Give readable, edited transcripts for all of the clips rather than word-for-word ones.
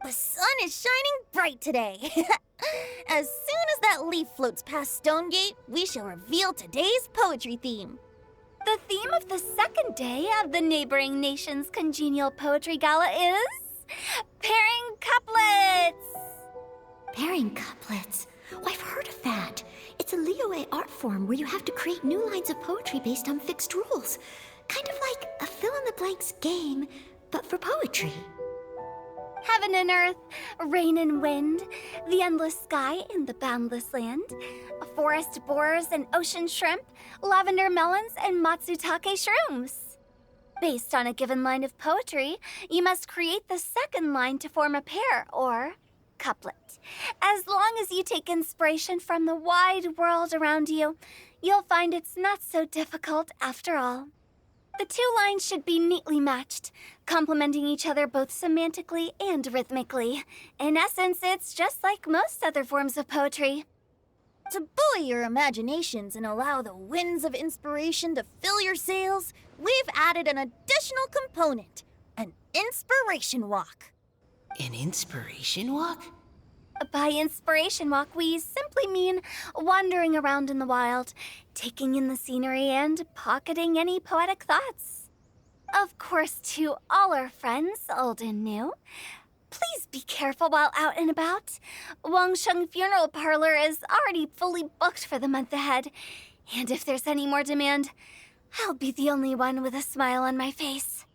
The sun is shining bright today. As soon as that leaf floats past Stonegate, we shall reveal today's poetry theme. The theme of the second day of the neighboring nation's congenial poetry gala is pairing couplets. Pairing couplets? Oh, I've heard of that. It's a Liyue art form where you have to create new lines of poetry based on fixed rules. Kind of like a fill-in-the-blanks game, but for poetry. Heaven and earth, rain and wind, the endless sky and the boundless land, forest borers and ocean shrimp, lavender melons and matsutake shrooms. Based on a given line of poetry, you must create the second line to form a pair, or couplet. As long as you take inspiration from the wide world around you, you'll find it's not so difficult after all. The two lines should be neatly matched, complementing each other both semantically and rhythmically. In essence, it's just like most other forms of poetry. To buoy your imaginations and allow the winds of inspiration to fill your sails, we've added an additional component, an inspiration walk. An inspiration walk? By inspiration walk, we simply mean wandering around in the wild, taking in the scenery and pocketing any poetic thoughts. Of course, to all our friends, old and new, please be careful while out and about. Wangsheng Funeral Parlor is already fully booked for the month ahead, and if there's any more demand, I'll be the only one with a smile on my face.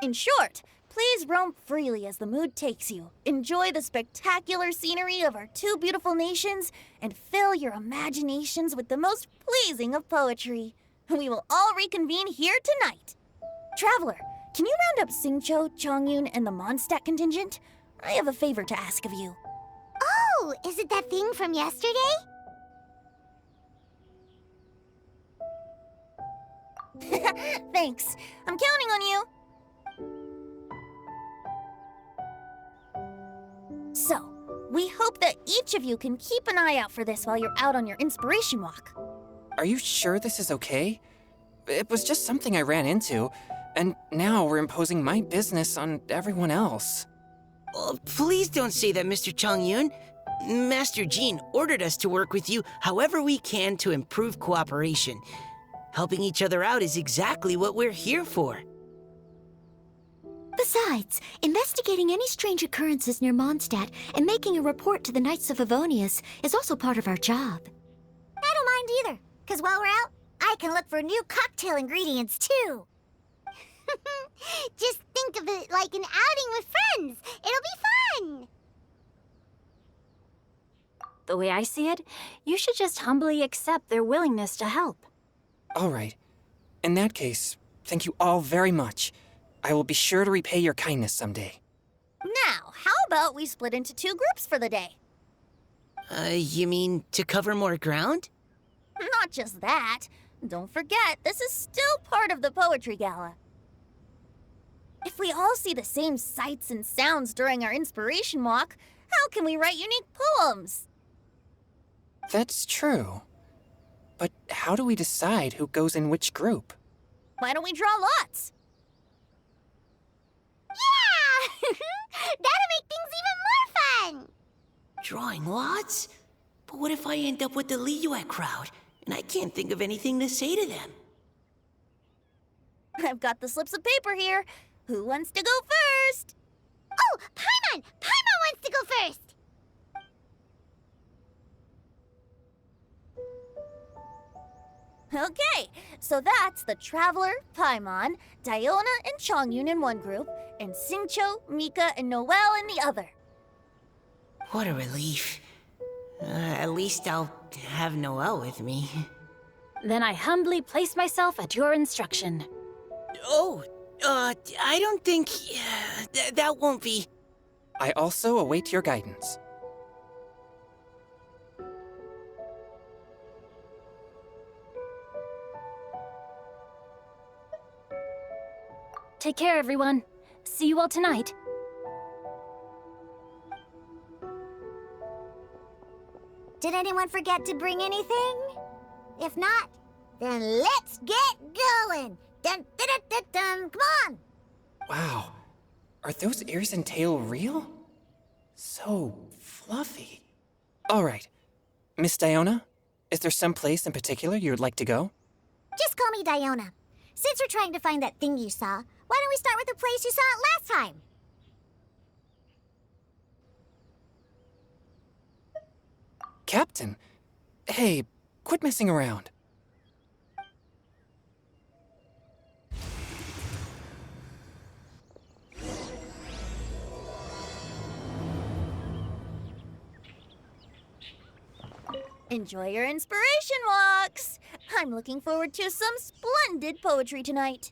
In short, please roam freely as the mood takes you. Enjoy the spectacular scenery of our two beautiful nations and fill your imaginations with the most pleasing of poetry. We will all reconvene here tonight. Traveler, can you round up Xingqiu, Chongyun, and the Mondstadt contingent? I have a favor to ask of you. Oh, is it that thing from yesterday? Thanks. I'm counting on you. So, we hope that each of you can keep an eye out for this while you're out on your inspiration walk. Are you sure this is okay? It was just something I ran into, and now we're imposing my business on everyone else. Oh, please don't say that, Mr. Chongyun. Master Jean ordered us to work with you however we can to improve cooperation. Helping each other out is exactly what we're here for. Besides, investigating any strange occurrences near Mondstadt and making a report to the Knights of Avonius is also part of our job. I don't mind either, because while we're out, I can look for new cocktail ingredients too. Just think of it like an outing with friends. It'll be fun. The way I see it, you should just humbly accept their willingness to help. All right. In that case, thank you all very much. I will be sure to repay your kindness someday. Now, how about we split into two groups for the day? You mean to cover more ground? Not just that. Don't forget, this is still part of the Poetry Gala. If we all see the same sights and sounds during our inspiration walk, how can we write unique poems? That's true. But how do we decide who goes in which group? Why don't we draw lots? Yeah! That'll make things even more fun! Drawing lots? But what if I end up with the Liyue crowd, and I can't think of anything to say to them? I've got the slips of paper here. Who wants to go first? Oh, Paimon! Paimon wants to go first! Okay, so that's the Traveler, Paimon, Diona, and Chongyun in one group, and Xingqiu, Mika, and Noelle in the other. What a relief. At least I'll have Noelle with me. Then I humbly place myself at your instruction. Oh, I don't think... that won't be... I also await your guidance. Take care, everyone. See you all tonight. Did anyone forget to bring anything? If not, then let's get going! Dun, dun, dun, dun, dun. Come on! Wow. Are those ears and tail real? So fluffy. All right. Miss Diona, is there some place in particular you'd like to go? Just call me Diona. Since we're trying to find that thing you saw, why don't we start with the place you saw it last time? Captain? Hey, quit messing around. Enjoy your inspiration walks! I'm looking forward to some splendid poetry tonight.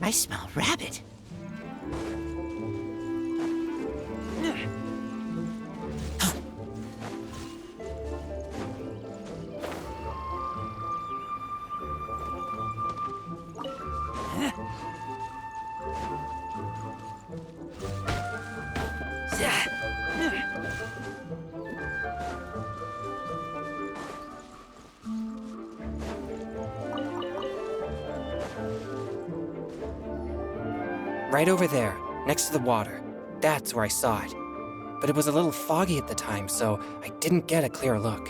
I smell rabbit. Right over there, next to the water. That's where I saw it. But it was a little foggy at the time, so I didn't get a clear look.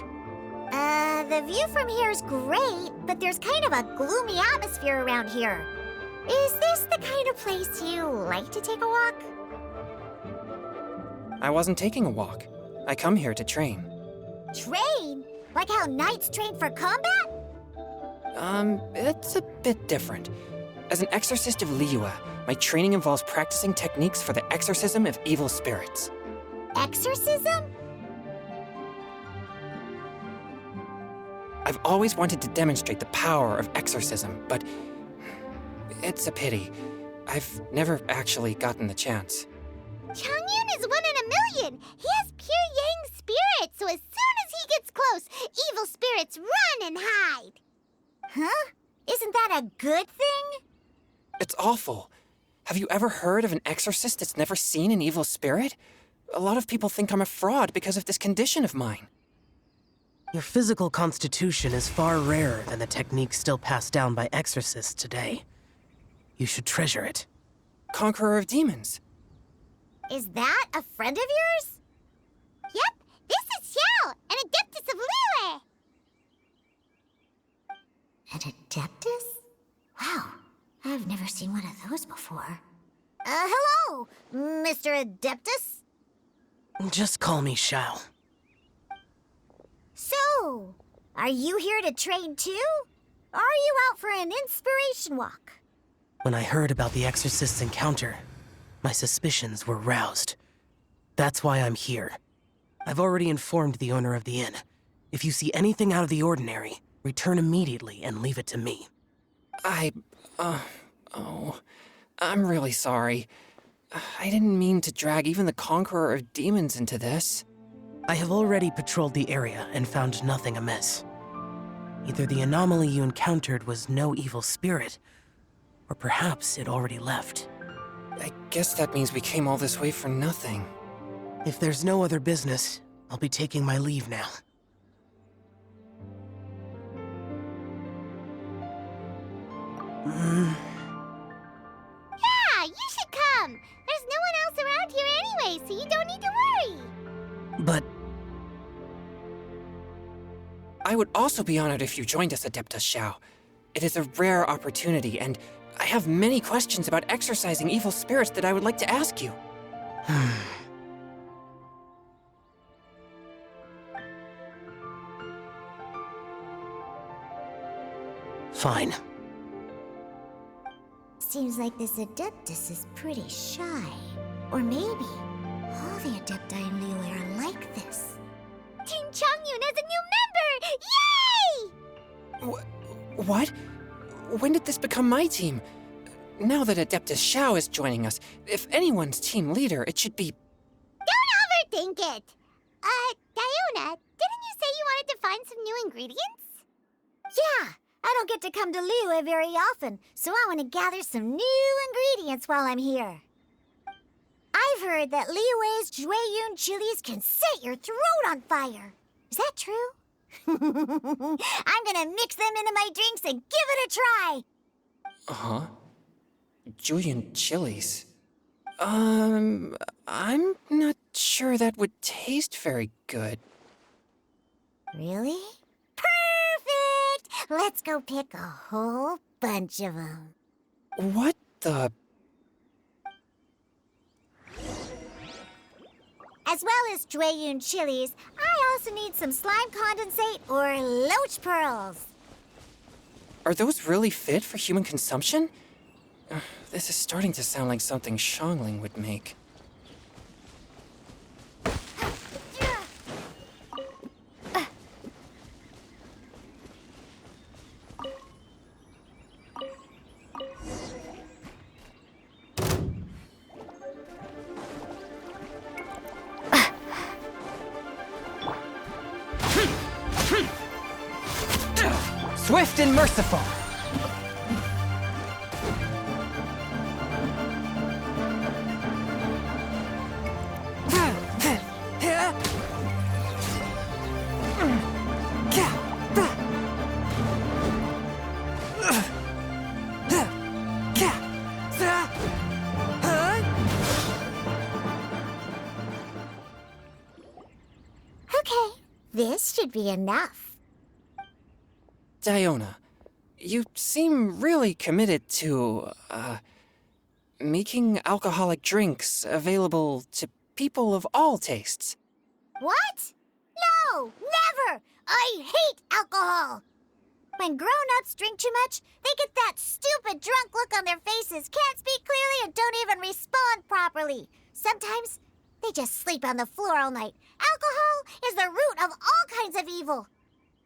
The view from here is great, but there's kind of a gloomy atmosphere around here. Is this the kind of place you like to take a walk? I wasn't taking a walk. I come here to train. Train? Like how knights train for combat? It's a bit different. As an exorcist of Liyue, my training involves practicing techniques for the exorcism of evil spirits. Exorcism? I've always wanted to demonstrate the power of exorcism, but it's a pity. I've never actually gotten the chance. Changyun is 1 in a million. He has pure yang spirit, so as soon as he gets close, evil spirits run and hide. Huh? Isn't that a good thing? It's awful. Have you ever heard of an exorcist that's never seen an evil spirit? A lot of people think I'm a fraud because of this condition of mine. Your physical constitution is far rarer than the techniques still passed down by exorcists today. You should treasure it. Conqueror of demons. Is that a friend of yours? Yep, this is Xiao, an adeptus of Liyue. An adeptus? Wow, I've never seen one of those before. Hello, Mr. Adeptus? Just call me Xiao. So, Are you here to train too? Or are you out for an inspiration walk? When I heard about the Exorcist's encounter, my suspicions were roused. That's why I'm here. I've already informed the owner of the inn. If you see anything out of the ordinary, return immediately and leave it to me. I'm really sorry. I didn't mean to drag even the Conqueror of Demons into this. I have already patrolled the area and found nothing amiss. Either the anomaly you encountered was no evil spirit, or perhaps it already left. I guess that means we came all this way for nothing. If there's no other business, I'll be taking my leave now. Yeah, you should come. There's no one else around here anyway, so you don't need to worry. But I would also be honored if you joined us, Adeptus Xiao. It is a rare opportunity, and I have many questions about exorcising evil spirits that I would like to ask you. fine. Seems like this Adeptus is pretty shy. Or maybe all the Adepti in Liyue are like this. Team Changyun has a new member! Yay! What? When did this become my team? Now that Adeptus Xiao is joining us, if anyone's team leader, it should be... Don't overthink it! Diona, didn't you say you wanted to find some new ingredients? Yeah, I don't get to come to Liyue very often, so I want to gather some new ingredients while I'm here. I've heard that Liyue's Jueyun chilies can set your throat on fire. Is that true? I'm gonna mix them into my drinks and give it a try! Uh-huh. Julian chilies. I'm not sure that would taste very good. Really? Perfect! Let's go pick a whole bunch of them. What the... As well as Jueyun chilies, I also need some slime condensate or loach pearls. Are those really fit for human consumption? This is starting to sound like something Xiangling would make. Swift and merciful! Okay, this should be enough. Diona, you seem really committed to, making alcoholic drinks available to people of all tastes. What? No, never! I hate alcohol! When grown-ups drink too much, they get that stupid drunk look on their faces, can't speak clearly, and don't even respond properly. Sometimes, they just sleep on the floor all night. Alcohol is the root of all kinds of evil.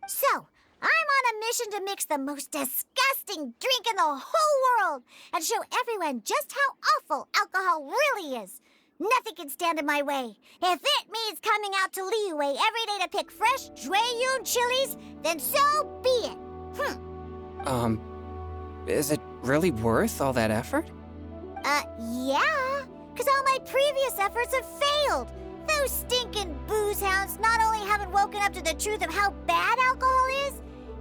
So, I'm on a mission to mix the most disgusting drink in the whole world and show everyone just how awful alcohol really is. Nothing can stand in my way. If it means coming out to Liyue every day to pick fresh Jueyun chilies, then so be it. Is it really worth all that effort? Yeah, because all my previous efforts have failed. Those stinking booze hounds not only haven't woken up to the truth of how bad alcohol is,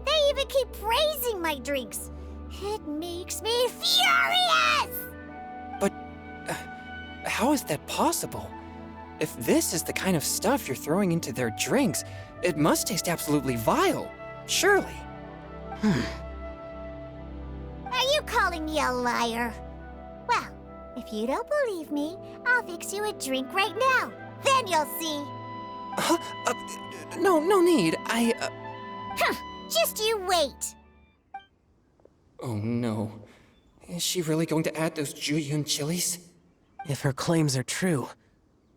they even keep praising my drinks. It makes me furious! But how is that possible? If this is the kind of stuff you're throwing into their drinks, it must taste absolutely vile, surely. Are you calling me a liar? Well, if you don't believe me, I'll fix you a drink right now. Then you'll see. No need. Just you wait. Oh no. Is she really going to add those Juyun chilies? If her claims are true,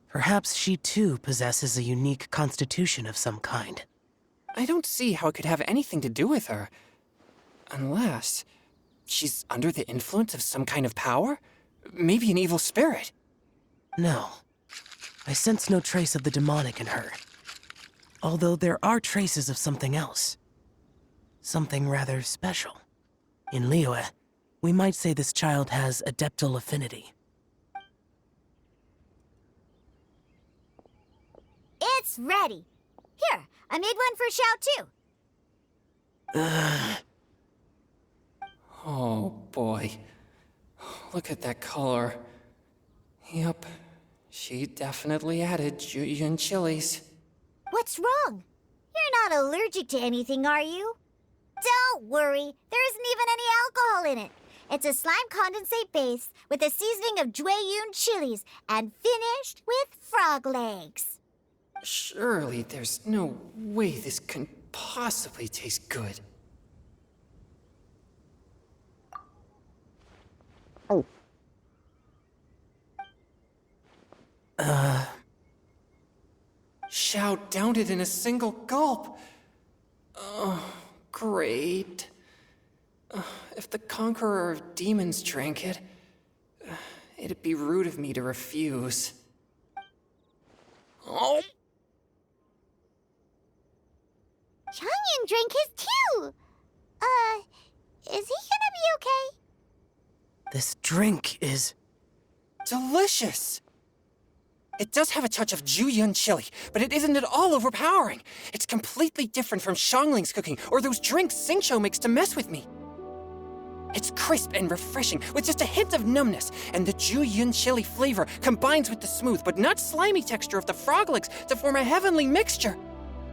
perhaps she too possesses a unique constitution of some kind. I don't see how it could have anything to do with her. Unless she's under the influence of some kind of power? Maybe an evil spirit. No. I sense no trace of the demonic in her. Although there are traces of something else. Something rather special. In Liyue, we might say this child has adeptal affinity. It's ready. Here, I made one for Xiao too. Oh boy. Look at that color. Yep, she definitely added Juyun chilies. What's wrong? You're not allergic to anything, are you? Don't worry, there isn't even any alcohol in it. It's a slime condensate base with a seasoning of Jueyun chilies and finished with frog legs. Surely there's no way this can possibly taste good. Xiao downed it in a single gulp. Oh, great. If the Conqueror of Demons drank it, it'd be rude of me to refuse. Oh! Changyan drank his too. Is he gonna be okay? This drink is... Delicious! It does have a touch of Juyun chili, but it isn't at all overpowering. It's completely different from Xiangling's cooking or those drinks Xingqiu makes to mess with me. It's crisp and refreshing, with just a hint of numbness, and the Juyun chili flavor combines with the smooth but not slimy texture of the frog legs to form a heavenly mixture.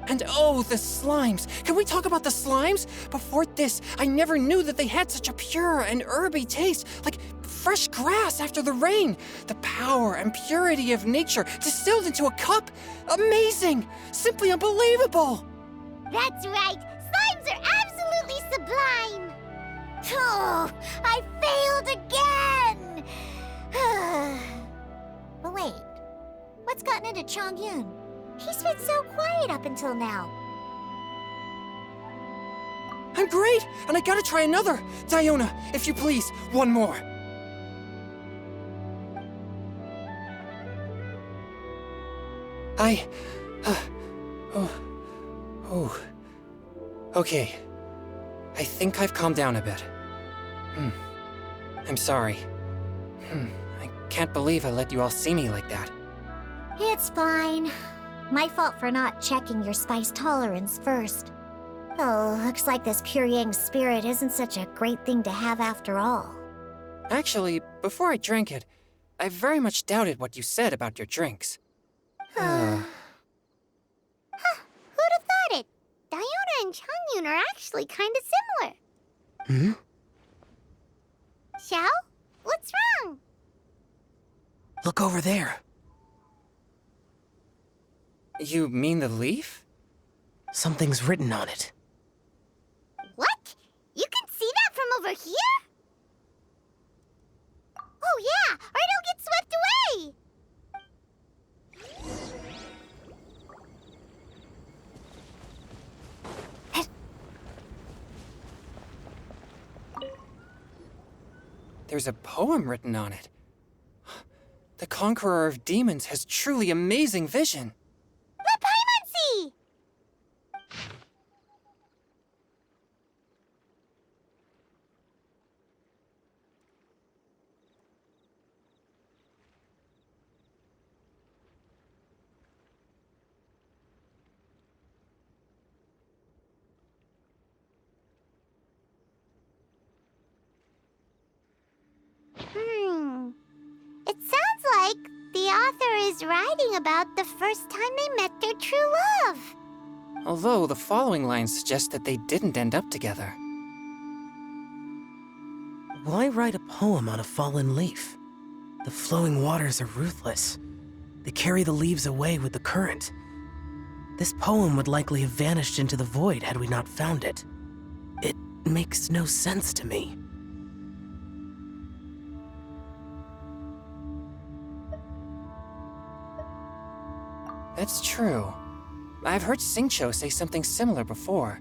And oh, the slimes! Can we talk about the slimes? Before this, I never knew that they had such a pure and herby taste, like fresh grass after the rain. The power and purity of nature distilled into a cup. Amazing! Simply unbelievable! That's right. Slimes are absolutely sublime. Oh, I failed again. But wait, what's gotten into Chongyun? He's been so quiet up until now. I'm great, and I gotta try another. Diona, if you please, one more. Okay. I think I've calmed down a bit. I'm sorry. I can't believe I let you all see me like that. It's fine. My fault for not checking your spice tolerance first. Oh, looks like this pure yang spirit isn't such a great thing to have after all. Actually, before I drank it, I very much doubted what you said about your drinks. Who'd have thought it? Diona and Chongyun are actually kind of similar. Xiao? What's wrong? Look over there. You mean the leaf? Something's written on it. What? You can see that from over here? Oh yeah, or it'll get swept away! There's a poem written on it. The Conqueror of Demons has truly amazing vision. The Paimon! It sounds like the author is writing about the first time they met their true love. Although the following lines suggest that they didn't end up together. Why write a poem on a fallen leaf? The flowing waters are ruthless. They carry the leaves away with the current. This poem would likely have vanished into the void had we not found it. It makes no sense to me. That's true. I've heard Xingqiu say something similar before.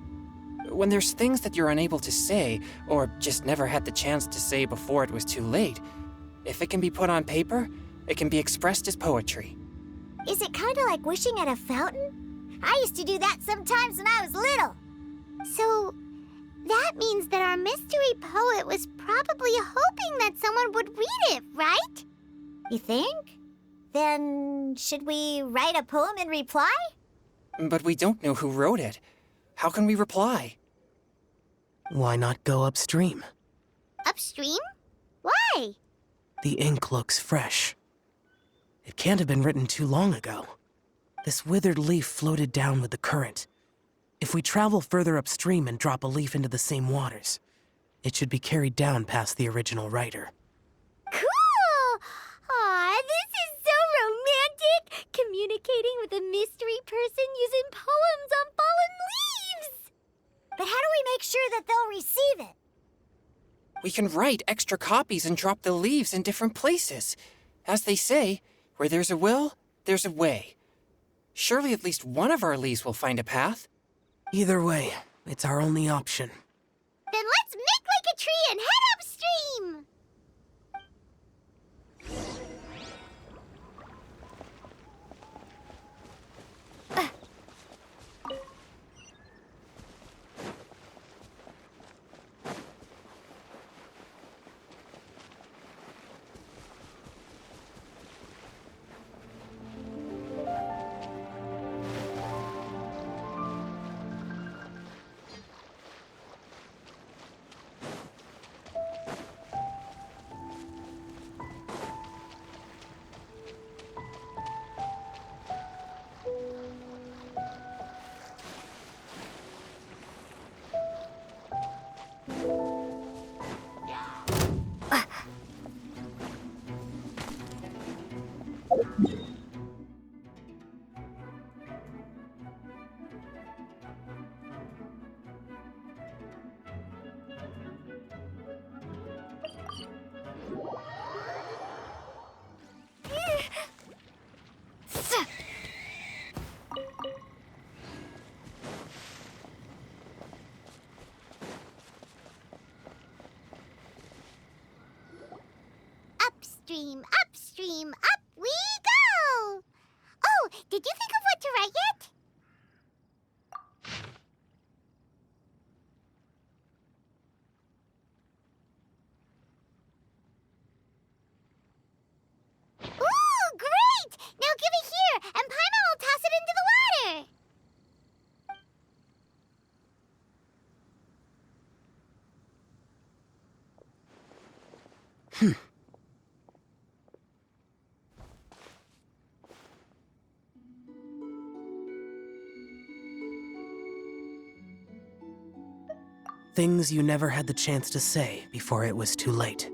When there's things that you're unable to say, or just never had the chance to say before it was too late, if it can be put on paper, it can be expressed as poetry. Is it kind of like wishing at a fountain? I used to do that sometimes when I was little. So, that means that our mystery poet was probably hoping that someone would read it, right? You think? Then, should we write a poem in reply? But we don't know who wrote it. How can we reply? Why not go upstream? Upstream? Why? The ink looks fresh. It can't have been written too long ago. This withered leaf floated down with the current. If we travel further upstream and drop a leaf into the same waters, it should be carried down past the original writer. Cool! Aw, this is so romantic! Communicating with a mystery person using poems on fallen leaves! But how do we make sure that they'll receive it? We can write extra copies and drop the leaves in different places. As they say, where there's a will, there's a way. Surely at least one of our leaves will find a path. Either way, it's our only option. Then let's make like a tree and head upstream! Upstream, upstream, up we go! Oh, did you think of what to write yet? Ooh, great! Now give it here, and Paimon will toss it into the water! Things you never had the chance to say before it was too late.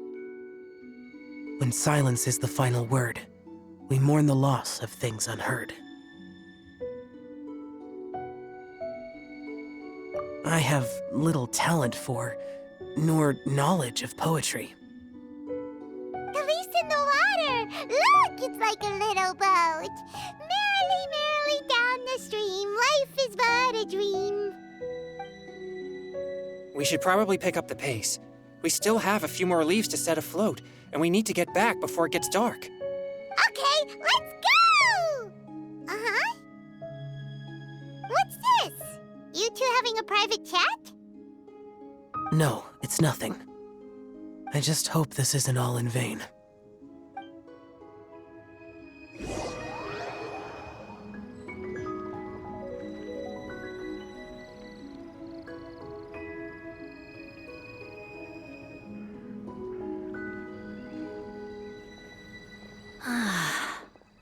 When silence is the final word, we mourn the loss of things unheard. I have little talent for, nor knowledge of poetry. The leaf's in the water! Look, it's like a little boat! Merrily, merrily down the stream, life is but a dream. We should probably pick up the pace. We still have a few more leaves to set afloat, and we need to get back before it gets dark. Okay, let's go! Uh-huh. What's this? You two having a private chat? No, it's nothing. I just hope this isn't all in vain.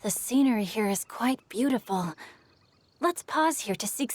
The scenery here is quite beautiful. Let's pause here to seek